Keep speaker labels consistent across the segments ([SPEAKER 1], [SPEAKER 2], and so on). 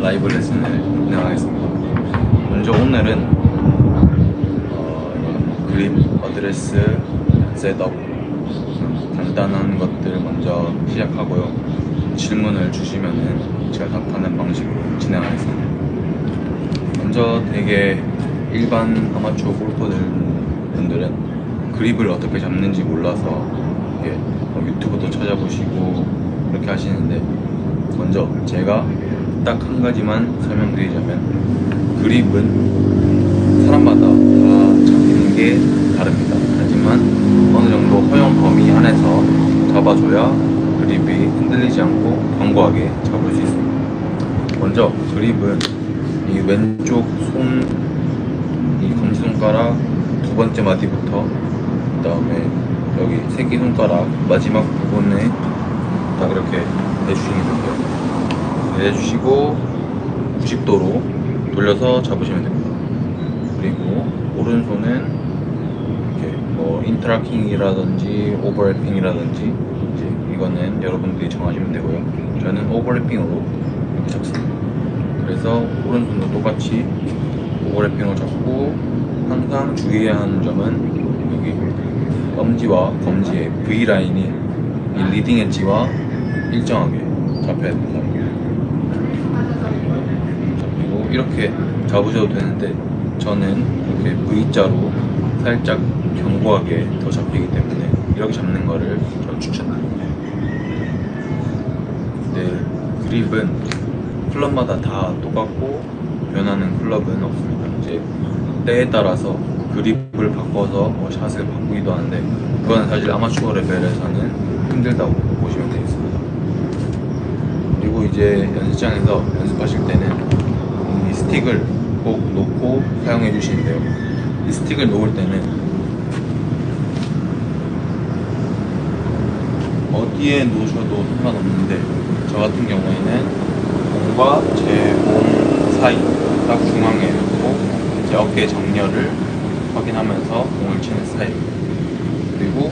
[SPEAKER 1] 라이브 레슨을 진행하겠습니다. 먼저 오늘은 그립, 어드레스, 셋업 간단한 것들 먼저 시작하고요. 질문을 주시면은 제가 답하는 방식으로 진행하겠습니다. 먼저 되게 일반 아마추어 골퍼들은 그립을 어떻게 잡는지 몰라서 유튜브도 찾아보시고 그렇게 하시는데, 먼저 제가 딱 한 가지만 설명드리자면, 그립은 사람마다 다 잡히는 게 다릅니다. 하지만 어느 정도 허용 범위 안에서 잡아줘야 그립이 흔들리지 않고 견고하게 잡을 수 있습니다. 먼저 그립은 이 왼쪽 손, 이 검지손가락 두 번째 마디부터, 그 다음에 여기 새끼손가락 마지막 부분에 딱 이렇게 내주시면 됩니다. 내주시고 90도로 돌려서 잡으시면 됩니다. 그리고 오른손은 이렇게 인트라킹이라든지 오버래핑이라든지 이거는 여러분들이 정하시면 되고요. 저는 오버래핑으로 이렇게 잡습니다. 그래서 오른손도 똑같이 오버래핑으로 잡고, 항상 주의해야 하는 점은 여기 엄지와 검지의 V라인이 이 리딩 엣지와 일정하게 잡혀야 됩니다. 잡히고 이렇게 잡으셔도 되는데, 저는 이렇게 V자로 살짝 견고하게 더 잡히기 때문에 이렇게 잡는 거를 전 추천드립니다. 네, 그립은 클럽마다 다 똑같고 변하는 클럽은 없습니다. 이제 때에 따라서 그립을 바꿔서 샷을 바꾸기도 하는데, 그건 사실 아마추어 레벨에서는 힘들다고 보시면 되겠습니다. 그리고 이제 연습장에서 연습하실 때는 이 스틱을 꼭 놓고 사용해 주시면 돼요. 이 스틱을 놓을 때는 어디에 놓으셔도 상관없는데, 저 같은 경우에는 공과 제 몸 사이 딱 중앙에 놓고 제 어깨 정렬을 확인하면서 공을 치는 스타일입니다. 그리고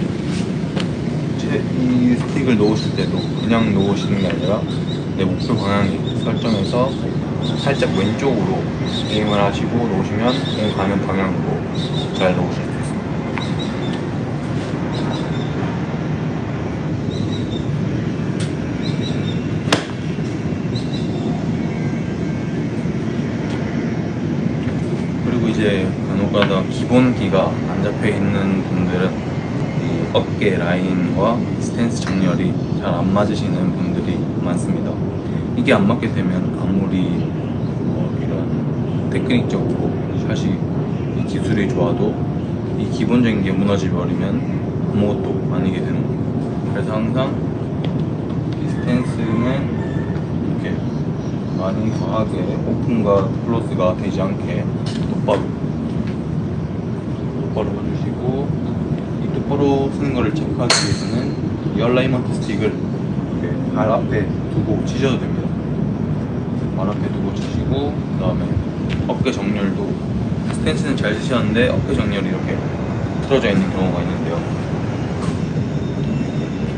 [SPEAKER 1] 이 스틱을 놓으실 때도 그냥 놓으시는 게 아니라 내 목표 방향에 설정해서 살짝 왼쪽으로 에임을 하시고 놓으시면 공 가는 방향으로 잘 놓으실 수 있습니다. 그리고 이제 간혹가다 기본기가 안 잡혀 있는 분들은 이 어깨 라인과 스탠스 정렬이 잘 안 맞으시는 분들이 많습니다. 이게 안 맞게 되면 아무리 이런 테크닉적으로 샷이 이 기술이 좋아도 이 기본적인 게 무너져버리면 아무것도 아니게 되는 겁니다. 그래서 항상 이 스탠스는 이렇게 많이 과하게 오픈과 클로스가 되지 않게 똑바로 해주시고, 이 똑바로 쓰는 거를 체크하기 위해서는 이 얼라이먼트 스틱을 이렇게 발 앞에 두고 치셔도 됩니다. 발 앞에 두고 치시고, 그 다음에 어깨 정렬도 스탠스는 잘 치셨는데 어깨 정렬이 이렇게 틀어져 있는 경우가 있는데요.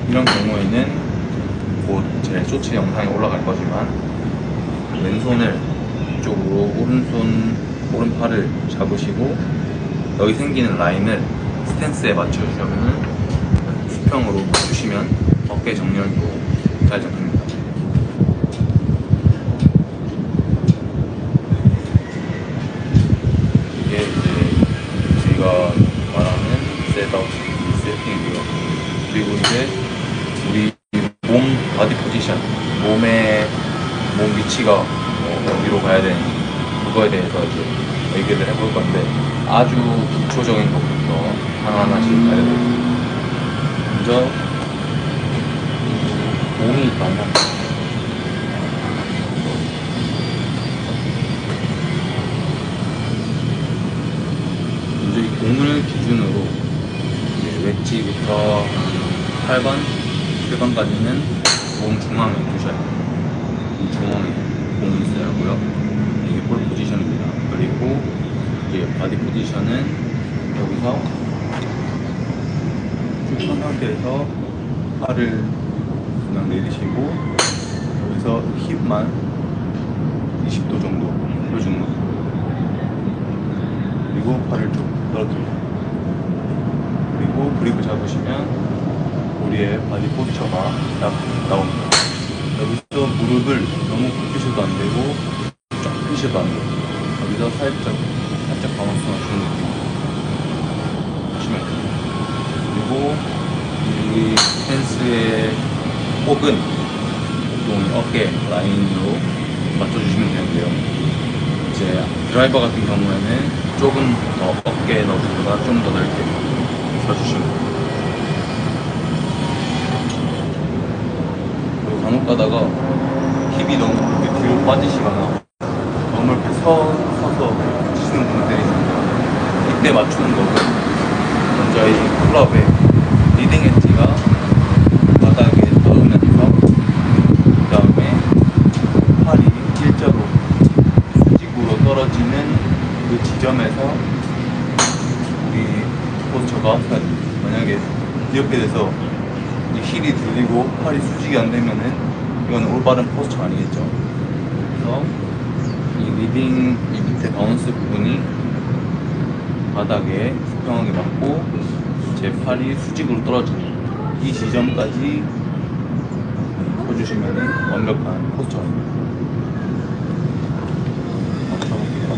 [SPEAKER 1] 이런 경우에는 곧 제 쇼츠 영상에 올라갈 거지만, 왼손을 이쪽으로 오른팔을 잡으시고 여기 생기는 라인을 스탠스에 맞춰주시면 수평으로 주시면 어깨 정렬도 잘 잡힙니다. 이게 이제 저희가 말하는 셋업 세팅이고요. 그리고 이제 우리 몸 바디 포지션, 몸 위치가 어디로 가야 되는지 그거에 대해서 이제 얘기를 해볼 건데, 아주 기초적인 것부터 하나하나씩 알려드리겠습니다. 먼저 몸이 있다면 먼저 이 공을 기준으로 웨지부터 8번, 7번까지는 몸 중앙에 두셔야 돼요. 중앙에 공이 있어야 하고요. 이게 볼 포지션입니다. 그리고 이제 바디 포지션은 여기서 쭉 선 상태에서 팔을 그냥 내리시고, 여기서 힙만 20도 정도 펴주는 거죠. 그리고 팔을 쭉 떨어뜨려요. 그리고 그립을 잡으시면 우리의 바디 포스처가 딱 나옵니다. 여기서 무릎을 너무 굽히셔도 안 되고 쫙 펴셔도 안 돼요. 여기서 살짝 바운스만 주는 느낌 하시면 돼요. 그리고 이 스탠스의 혹은 보통 어깨 라인으로 맞춰주시면 되는데요. 이제 드라이버 같은 경우에는 조금 더 어깨에 넣어주거나 좀 더 넓게 서주시면 돼요. 그리고 간혹 가다가 힙이 너무 이렇게 뒤로 빠지시거나 너무 이렇게 서서 치시는 분들이 있는데, 이때 맞추는 거는 먼저 이 클럽의 리딩 엣지가 바닥에 닿으면서 그 다음에 팔이 일자로 수직으로 떨어지는 그 지점에서 우리 포스처가 서야 됩니다. 만약에 이렇게 돼서 이 힐이 들리고 팔이 수직이 안 되면은 이건 올바른 포스처 아니겠죠. 그래서 이 리딩 이 밑에 바운스 부분이 바닥에 수평하게 맞고 제 팔이 수직으로 떨어지는 이 지점까지 펴주시면 완벽한 포스처입니다. 한번 쳐볼게요.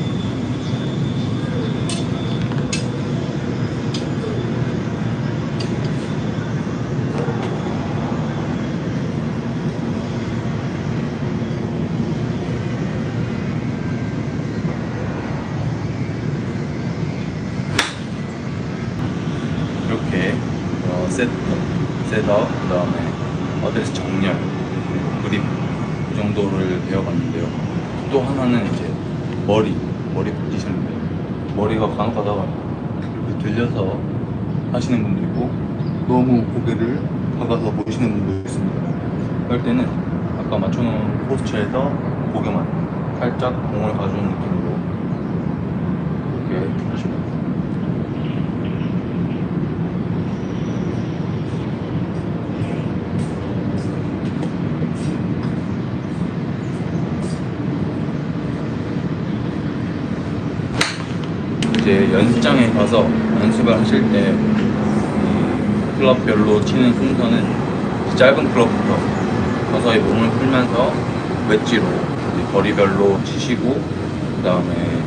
[SPEAKER 1] 이렇게 셋업, 그 다음에 어드레스 정렬, 그립 이 정도를 배워봤는데요. 또 하나는 이제 머리 포지션인데요. 머리가 간혹 가다가 이렇게 들려서 하시는 분도 있고 너무 고개를 박아서 보시는 분도 있습니다. 그럴 때는 아까 맞춰놓은 포스처에서 고개만 살짝 공을 가져오는 느낌으로 이렇게 하시면 됩니다. 이제 연습장에 가서 연습을 하실 때 이 클럽별로 치는 순서는 짧은 클럽부터 서서히 몸을 풀면서 웨지로 거리별로 치시고, 그 다음에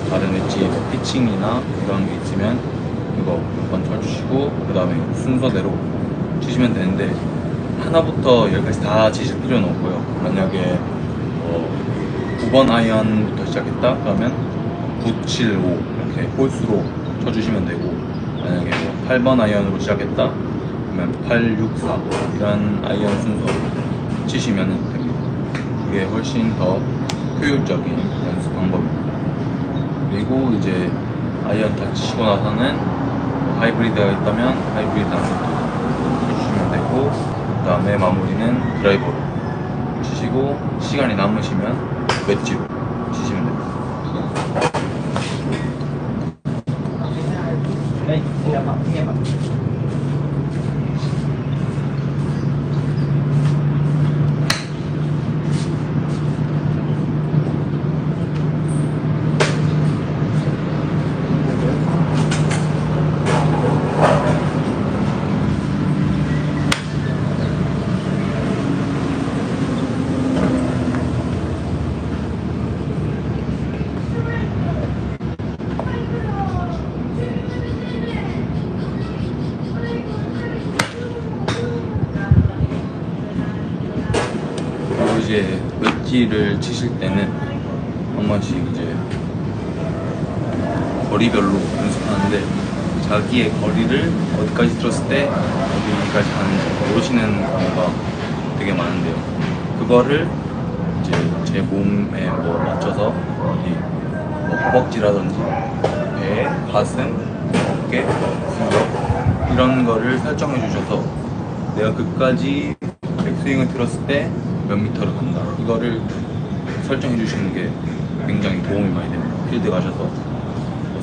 [SPEAKER 1] 다른 웨지 피칭이나 이런 게 있으면 그거 몇 번 쳐주시고, 그 다음에 순서대로 치시면 되는데 하나부터 열까지 다 치실 필요는 없고요. 만약에 9번 아이언부터 시작했다 그러면 9, 7, 5 이렇게 홀수로 쳐주시면 되고, 만약에 8번 아이언으로 시작했다 그러면 8, 6, 4 이런 아이언 순서로 치시면 됩니다. 그게 훨씬 더 효율적인 연습 방법입니다. 그리고 이제 아이언 다 치시고 나서는 하이브리드가 있다면 하이브리드 한번 쳐주시면 되고, 그 다음에 마무리는 드라이버로 치시고 시간이 남으시면 웨지로 치시면 됩니다. 이제 웨지를 치실 때는 한 번씩 이제 거리별로 연습하는데, 자기의 거리를 어디까지 들었을 때 어디까지 가는지 모르시는 경우가 되게 많은데요. 그거를 이제 제 몸에 뭐 맞춰서 어디 뭐 허벅지라든지 배, 가슴, 어깨, 무릎 이런 거를 설정해 주셔서 내가 끝까지 백스윙을 들었을 때 몇 미터를 간다, 이거를 설정해 주시는 게 굉장히 도움이 많이 됩니다. 필드 가셔서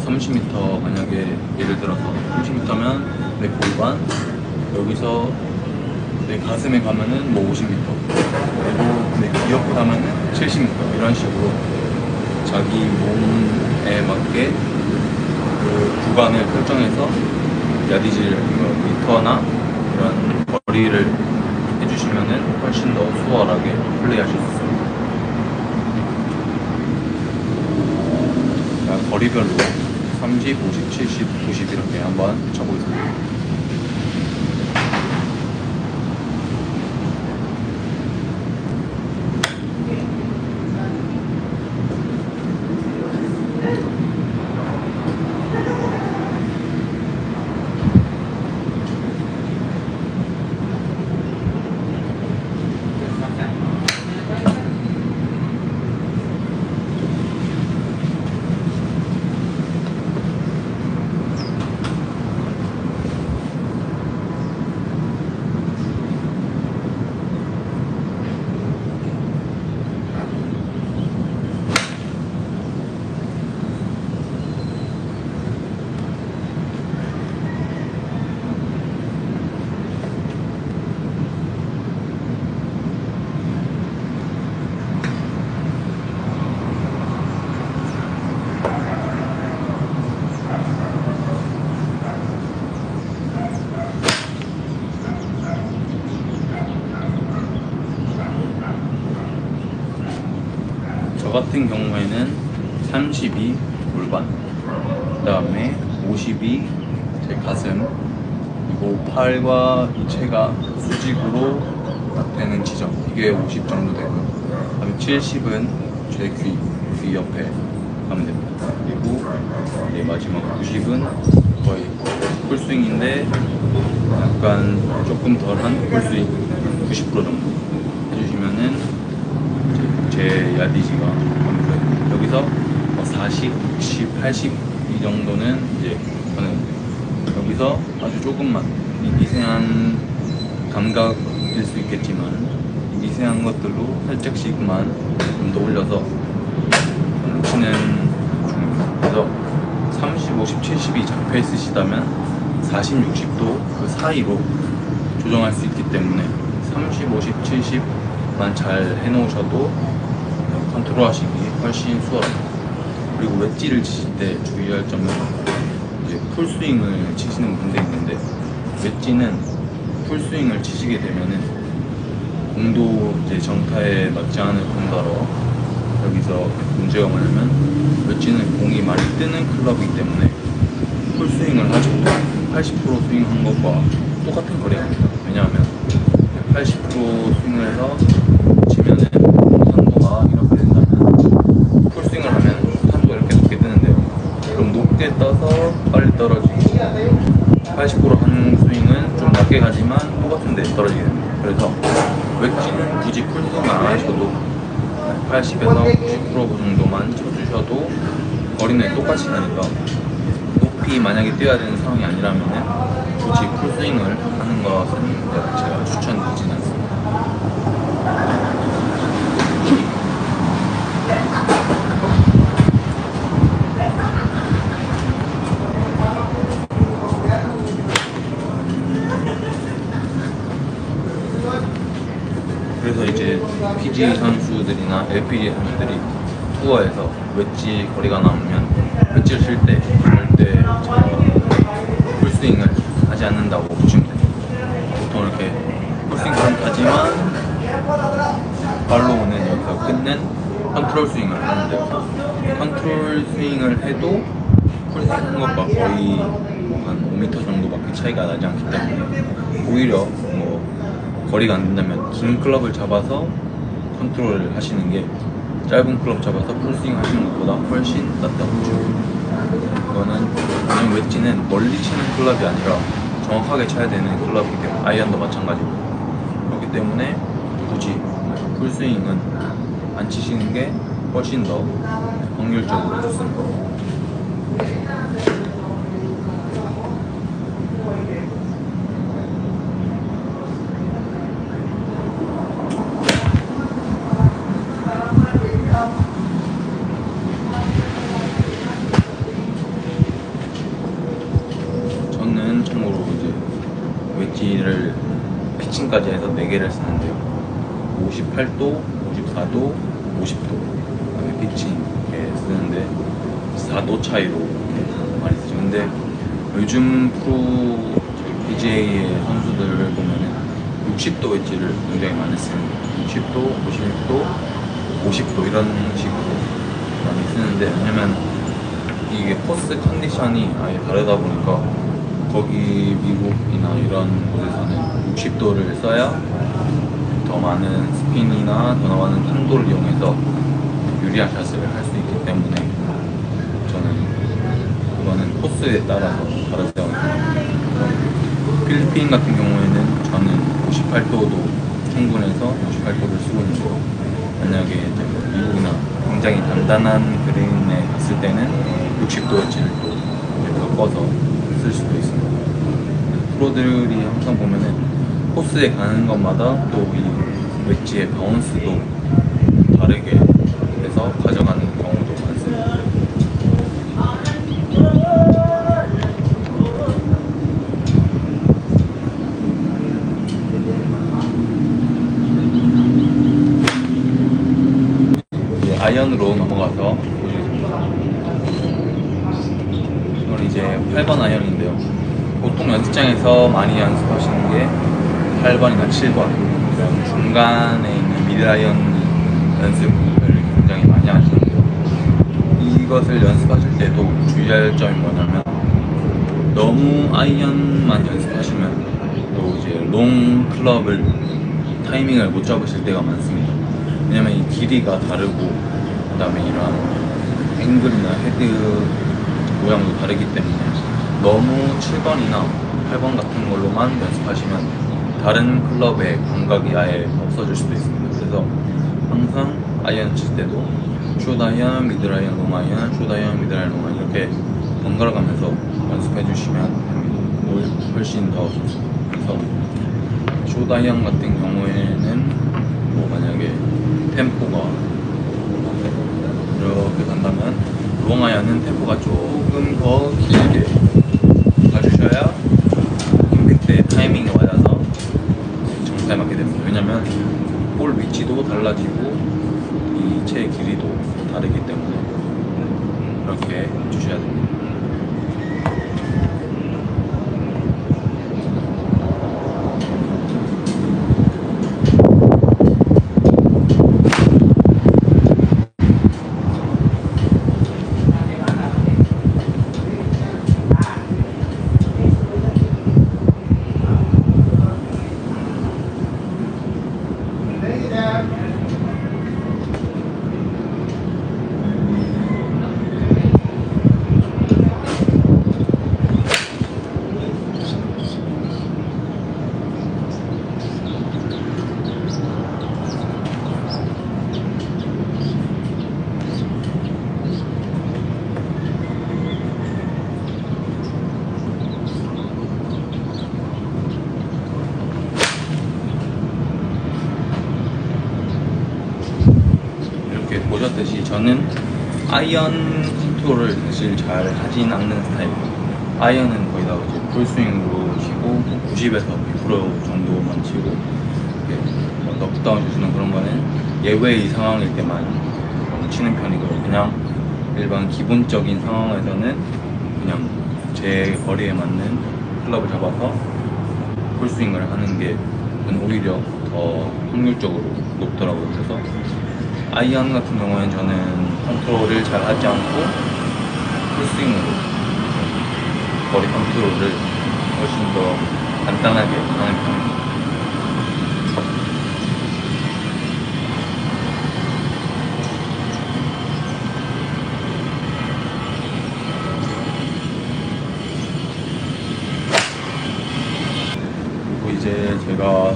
[SPEAKER 1] 30m 만약에 예를 들어서 30m면 내 골반, 여기서 내 가슴에 가면은 뭐 50m, 그리고 네, 기어풀 하면은 70m 이런 식으로 자기 몸에 맞게 그 구간을 설정해서 야디지를 미터나 이런 거리를 해주시면은 훨씬 더 수월하게 플레이하실 수 있습니다. 자, 거리별로 30, 50, 70, 90 이렇게 한번 쳐보겠습니다. 저 같은 경우에는 32 골반, 그 다음에 52 제 가슴, 그리고 팔과 이체가 수직으로 딱 되는 지점, 이게 50 정도 되고요. 그 다음에 70은 제 귀 옆에 가면 됩니다. 그리고 이제 마지막 90은 거의 풀스윙인데 약간 조금 덜한 풀스윙, 90% 정도 해주시면은 제 야디지가 갑니다. 여기서 40, 60, 80 이 정도는 이제 저는 여기서 아주 조금만 미세한 감각일 수 있겠지만 미세한 것들로 살짝씩만 좀 더 올려서 치는 중입니다. 그래서 30, 50, 70이 잡혀 있으시다면 40, 60도 그 사이로 조정할 수 있기 때문에 30, 50, 70만 잘 해놓으셔도 컨트롤 하시기 훨씬 수월합니다. 그리고 웨지를 치실 때 주의할 점은 이제 풀스윙을 치시는 분들이 있는데 웨지는 풀스윙을 치시게 되면은 공도 이제 정타에 맞지 않을 뿐더러 여기서 문제가 뭐냐면 웨지는 공이 많이 뜨는 클럽이기 때문에 풀스윙을 하셔도 80% 스윙한 것과 똑같은 거리가 납니다. 왜냐하면 80% 스윙을 해서 치면은 탄도가 이렇게 된다면 풀스윙을 하면 탄도가 이렇게 높게 뜨는데요. 그럼 높게 떠서 빨리 떨어지고 80%한 스윙은 좀 낮게 가지만 똑같은 데 떨어지게 됩니다. 그래서 웨지는 굳이 풀스윙을 안 하셔도 80에서 90% 정도만 쳐주셔도 거리는 똑같이 나니까 높이 만약에 뛰어야 되는 상황이 아니라면 굳이 풀스윙을 하는 것은 제가 추천드리진 않습니다. 그래서 이제 PG 선수들이나 LPG 선수들이 투어에서 웨지 거리가 나오면 웨지를 칠 때 절대 풀스윙을 하지 않는다고 보시면 됩니다. 보통 이렇게 풀스윙을 하지만 팔로우는 여기서 끊는 컨트롤 스윙을 하는데요. 컨트롤 스윙을 해도 풀스윙 한 것과 거의 한 5m 정도밖에 차이가 나지 않기 때문에 오히려 뭐 거리가 안 된다면 긴 클럽을 잡아서 컨트롤을 하시는 게 짧은 클럽 잡아서 풀스윙 하시는 것보다 훨씬 낫다고 보죠. 이거는 왜냐면 웨지는 멀리 치는 클럽이 아니라 정확하게 쳐야 되는 클럽이기 때문에 아이언도 마찬가지고 그렇기 때문에 굳이 풀스윙은 안 치시는 게 훨씬 더 확률적으로 좋습니다. 저는 참고로 이제 웨지를 피칭까지 해서 4개를 쓰는데요. 58도, 4도, 50도, 그다음에 피칭 이렇게 쓰는데 4도 차이로 이렇게 많이 쓰죠. 근데 요즘 프로 PGA의 선수들을 보면은 60도 웨지를 굉장히 많이 씁니다. 60도, 56도, 50도 이런 식으로 많이 쓰는데, 왜냐면 이게 코스 컨디션이 아예 다르다 보니까 거기 미국이나 이런 곳에서는 60도를 써야 더 많은 스핀이나 더 많은 탄도를 이용해서 유리한 샷을 할 수 있기 때문에 저는 그거는 코스에 따라서 다르다고 생각합니다. 필리핀 같은 경우에는 저는 58도도 충분해서 58도를 쓰고 있는데, 만약에 이제 미국이나 굉장히 단단한 그린에 갔을 때는 60도 웨지를 또 섞어서 쓸 수도 있습니다. 프로들이 항상 보면은 코스에 가는 것마다 또 이 웨지의 바운스도 다르게 해서 가져가는 경우도 많습니다. 이제 아이언으로 넘어가서 보여드리겠습니다. 이건 이제 8번 아이언인데요. 보통 연습장에서 많이 연습하시는 게 8번이나 7번 이런 중간에 있는 미드아이언 연습을 굉장히 많이 하시는데요. 이것을 연습하실 때도 주의할 점이 뭐냐면, 너무 아이언만 연습하시면 또 이제 롱 클럽을 타이밍을 못 잡으실 때가 많습니다. 왜냐면 이 길이가 다르고 그 다음에 이런 앵글이나 헤드 모양도 다르기 때문에 너무 7번이나 8번 같은 걸로만 연습하시면 다른 클럽의 감각이 아예 없어질 수도 있습니다. 그래서 항상 아이언 칠 때도 숏 아이언, 미드 아이언, 롱 아이언, 숏 아이언, 미드 아이언, 롱 아이언 이렇게 번갈아 가면서 연습해 주시면 됩니다. 훨씬 더 좋습니다. 그래서 숏 아이언 같은 경우에는 뭐 만약에 템포가 이렇게 간다면, 롱 아이언은 템포가 조금 더 길게 가주셔야 임팩트 때 타이밍이 맞아서 정타에 맞게 됩니다. 왜냐면 볼 위치도 달라지고 이 채의 길이도 다르기 때문에 이렇게 주셔야 됩니다. 보셨듯이 저는 아이언 컨트롤을 사실 잘 하진 않는 스타일이에요. 아이언은 거의 다 이제 풀스윙으로 치고 90에서 100% 정도만 치고, 넉다운 주시는 그런 거는 예외의 상황일 때만 치는 편이고요. 그냥 일반 기본적인 상황에서는 그냥 제 거리에 맞는 클럽을 잡아서 풀스윙을 하는 게 오히려 더 확률적으로 높더라고요. 그래서 아이언 같은 경우에는 저는 컨트롤을 잘 하지 않고 풀스윙으로 거리 컨트롤을 훨씬 더 간단하게 하는 편입니다. 그리고 이제 제가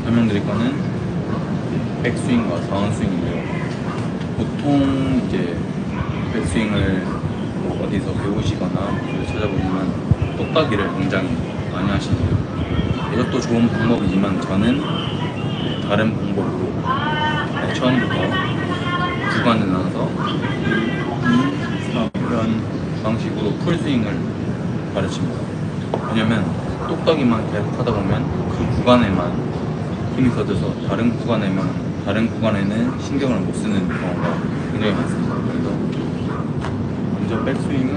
[SPEAKER 1] 설명드릴 거는 백스윙과 다운스윙인데요. 보통 이제 백스윙을 뭐 어디서 배우시거나 찾아보시면 똑딱이를 굉장히 많이 하시네요. 이것도 좋은 방법이지만 저는 다른 방법으로 처음부터 구간을 나눠서 2, 3 이런 방식으로 풀스윙을 가르칩니다. 왜냐면 똑딱이만 계속 하다 보면 그 구간에만 힘이 써져서 다른 구간에만 다른 구간에는 신경을 못 쓰는 경우가 굉장히 많습니다. 그래서 먼저 백스윙은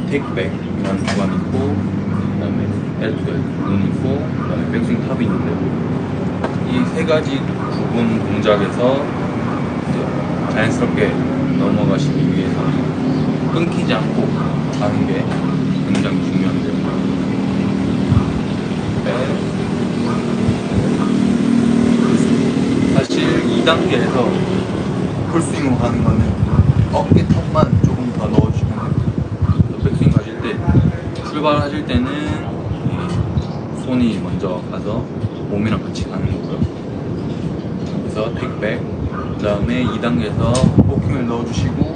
[SPEAKER 1] 테이크백이라는 구간이 있고, 그 다음에 L2L은 있고, 그 다음에 백스윙 탑이 있는데, 이 세 가지 구분 동작에서 이제 자연스럽게 넘어가시기 위해서는 끊기지 않고 가는 게 굉장히 중요한데요. 사실 2단계에서 풀스윙으로 가는 거는 어깨 턱만 조금 더 넣어주시면 돼요. 백스윙 가실 때, 출발하실 때는 손이 먼저 가서 몸이랑 같이 가는 거고요. 그래서 텍백, 그 다음에 2단계에서 포킹을 넣어주시고,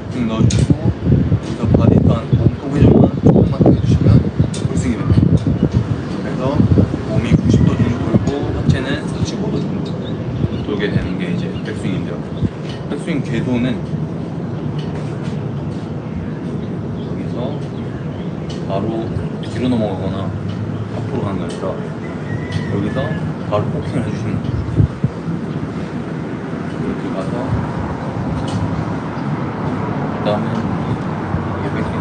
[SPEAKER 1] 포킹 넣어주시고, 그래서 바디 또한 몸통 회전만 조금만 해주시면 풀스윙이 됩니다. 그래서 몸이 90도 정도 돌고 하체는 45도 정도 돌게 되는 게 이제 백스윙인데요. 백스윙 궤도는 여기서 바로 뒤로 넘어가거나 앞으로 가는 게 아니라 여기서 바로 포킹을 해주시면 돼요. 이렇게 가서 그 다음에 이게 백스윙.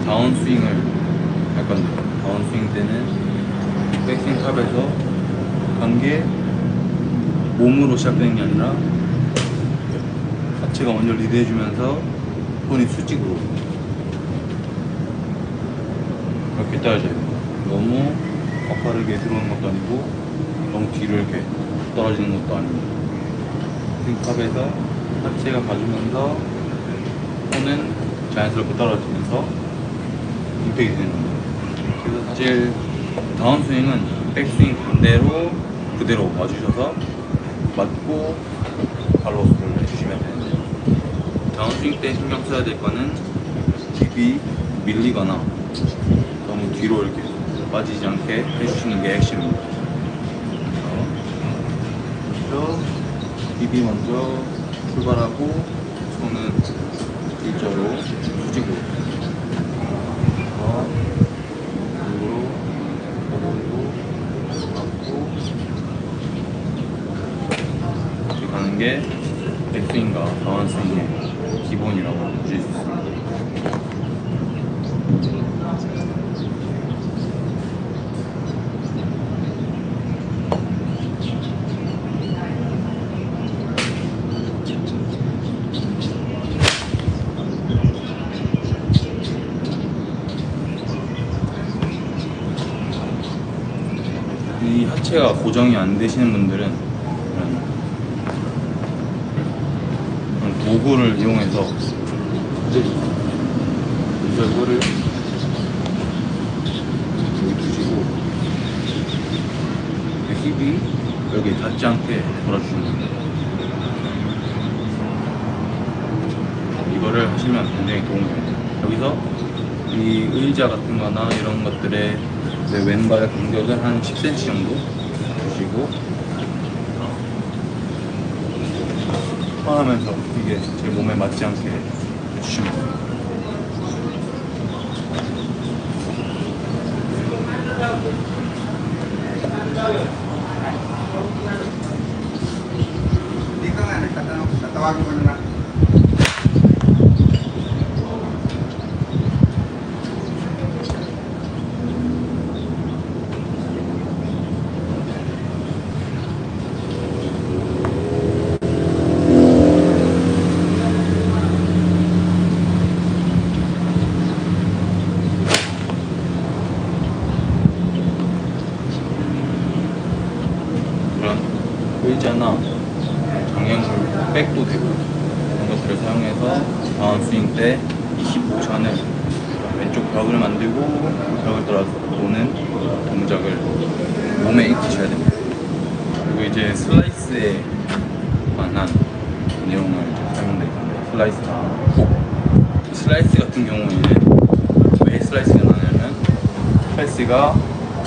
[SPEAKER 1] 다운스윙을 할 건데, 다운스윙 때는 백스윙 탑에서 간 게 몸으로 시작되는 게 아니라 하체가 먼저 리드해주면서 손이 수직으로 이렇게 떨어져요. 너무 가파르게 들어오는 것도 아니고 너무 뒤로 이렇게 떨어지는 것도 아니고, 백스윙 탑에서 하체가 가주면서 손은 자연스럽게 떨어지면서 임팩이 되는 거예요. 그래서 사실 다운스윙은 백스윙 반대로 그대로 와주셔서 맞고 발로 스윙을 해주시면 되는데, 다운스윙 때 신경 써야 될 거는 힙이 밀리거나 너무 뒤로 이렇게 빠지지 않게 해주시는 게 핵심입니다. 그래서 힙이 먼저 출발하고 손은 일자로 수직으로 그리고 오른도 맞고 이렇게 가는 게 백스윙과 다운스윙의 기본이라고 보실 수 있습니다. 이 하체가 고정이 안 되시는 분들은 그런 도구를 이용해서 이거를 여기 두시고 힙이 여기 닿지 않게 돌아주시면 됩니다. 이거를 하시면 굉장히 도움이 됩니다. 여기서 이 의자 같은 거나 이런 것들의 왼발 간격을 한 10cm 정도 주시고 하면서 이게 제 몸에 맞지 않게 해주시면 됩니다.
[SPEAKER 2] Dito nga, nagtatawag ko na.
[SPEAKER 1] 일자나 장량줄 백도 되고 이런 것들을 사용해서 다운스윙 때 25chan을 왼쪽 벽을 만들고 벽을 따라서 도는 동작을 몸에 익히셔야 됩니다. 그리고 이제 슬라이스에 관한 내용을 설명드릴 건데, 슬라이스나 훅. 슬라이스 같은 경우에는 왜 슬라이스가 나냐면, 슬라이스가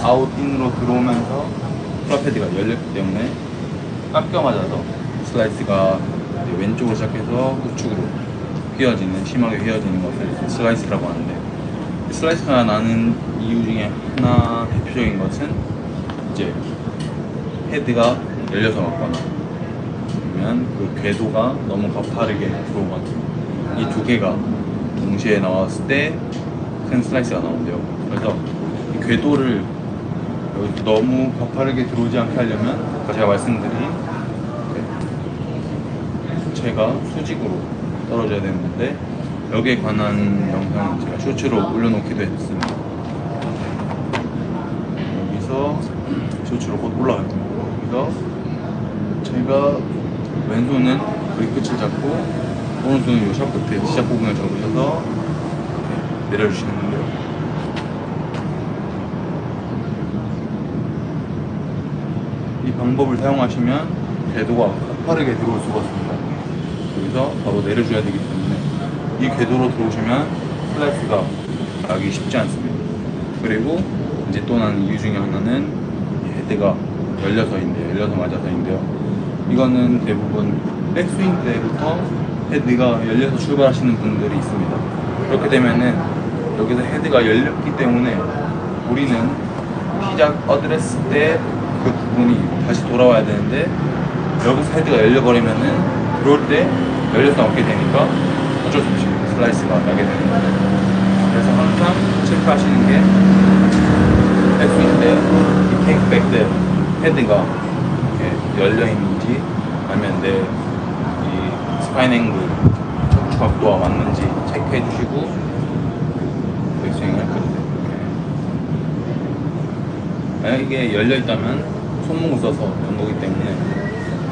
[SPEAKER 1] 아웃인으로 들어오면서 클럽 헤드가 열렸기 때문에 깎여 맞아서 슬라이스가 왼쪽으로 시작해서 우측으로 휘어지는, 심하게 휘어지는 것을 슬라이스라고 하는데, 슬라이스가 나는 이유 중에 하나 대표적인 것은 이제 헤드가 열려서 맞거나 아니면 그 궤도가 너무 가파르게 들어오거나, 이 두 개가 동시에 나왔을 때 큰 슬라이스가 나온대요. 그래서 이 궤도를 너무 가파르게 들어오지 않게 하려면 아까 제가 말씀드린 채가 수직으로 떨어져야 되는데, 여기에 관한 영상은 제가 쇼츠로 올려놓기도 했습니다. 여기서 쇼츠로 곧 올라갈 겁니다. 여기서 제가 왼손은 거의 끝을 잡고 오른손은 요 샵 끝에 시작 부분을 잡으셔서 내려주시는 건데요. 이 방법을 사용하시면 궤도가 가파르게 들어올 수가 없습니다. 여기서 바로 내려줘야 되기 때문에 이 궤도로 들어오시면 슬라이스가 나기 쉽지 않습니다. 그리고 이제 또 나는 이유 중에 하나는 이 헤드가 열려서 맞아서인데요. 이거는 대부분 백스윙 때부터 헤드가 열려서 출발하시는 분들이 있습니다. 그렇게 되면은 여기서 헤드가 열렸기 때문에 우리는 시작 어드레스 때 그 부분이 다시 돌아와야 되는데, 여기서 헤드가 열려버리면은 들어올 때 열려서 없게 되니까 어쩔 수 없이 슬라이스가 나게 되는 거예요. 그래서 항상 체크하시는 게, 백스윙 때 이 테이크백 때 헤드가 이렇게 열려 있는지, 아니면 내 이 스파인 앵글 척추 각도와 맞는지 체크해 주시고 백스윙을 할 거예요. 만약 이게 열려 있다면 손목을 써서 연 거기 때문에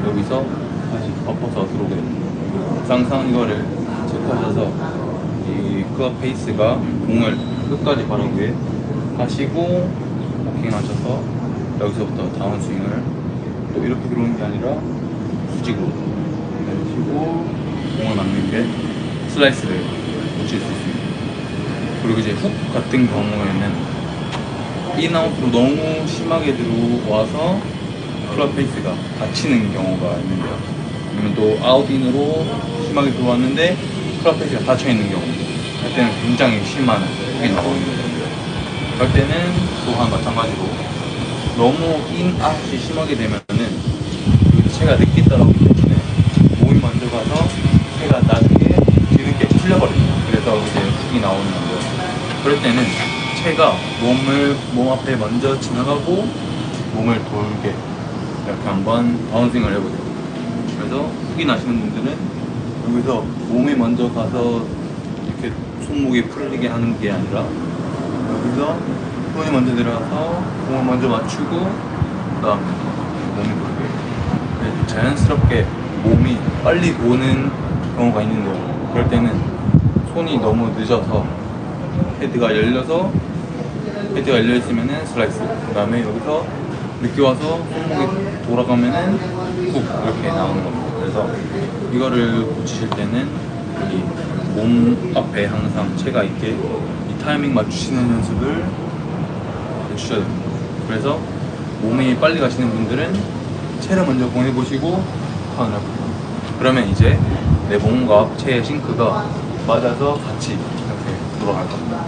[SPEAKER 1] 여기서 다시 엎어서 들어오게 됩니다. 항상 이거를 체크하셔서 이 클럽 페이스가 공을 끝까지 바르게 하시고 워킹 하셔서 여기서부터 다운스윙을 또 이렇게 들어오는 게 아니라 수직으로 내리시고 공을 맞는 게 슬라이스를 놓칠 수 있습니다. 그리고 이제 훅 같은 경우에는 인아웃으로 너무 심하게 들어와서 클럽 페이스가 닫히는 경우가 있는데요. 아니면 또 아웃인으로 심하게 들어왔는데 클럽 페이스가 닫혀 있는 경우, 할 때는 굉장히 심한 훅이 나오는 거예요. 그럴 때는 또한 마찬가지로 너무 인아웃이 심하게 되면은 채가 늦게 따라오기 때문에 몸이 먼저 가서 채가 나중에 뒤늦게 풀려버립니다. 그래서 이제 훅이 나오는 건데요. 그럴 때는 채가 몸 앞에 먼저 지나가고 몸을 돌게 이렇게 한번 다운스윙을 해보세요. 그래서 훅이 나시는 분들은 여기서 몸이 먼저 가서 이렇게 손목이 풀리게 하는 게 아니라 여기서 손이 먼저 내려가서 공을 먼저 맞추고 그 다음에 몸이 돌게, 자연스럽게 몸이 빨리 도는 경우가 있는데요. 그럴 때는 손이 너무 늦어서 헤드가 열려있으면은 슬라이스, 그 다음에 여기서 늦게 와서 손목이 돌아가면은 훅 이렇게 나오는 겁니다. 그래서 이거를 고치실 때는 이 몸 앞에 항상 채가 있게 이 타이밍 맞추시는 연습을 해주셔야 됩니다. 그래서 몸이 빨리 가시는 분들은 채를 먼저 보내보시고 턴을 해보세요. 그러면 이제 내 몸과 채의 싱크가 맞아서 같이 이렇게 돌아갈 겁니다.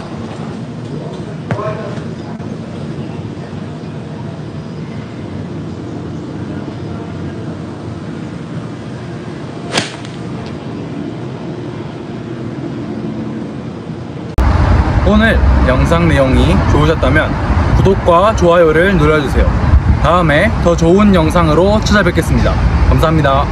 [SPEAKER 1] 오늘 영상 내용이 좋으셨다면 구독과 좋아요를 눌러주세요. 다음에 더 좋은 영상으로 찾아뵙겠습니다. 감사합니다.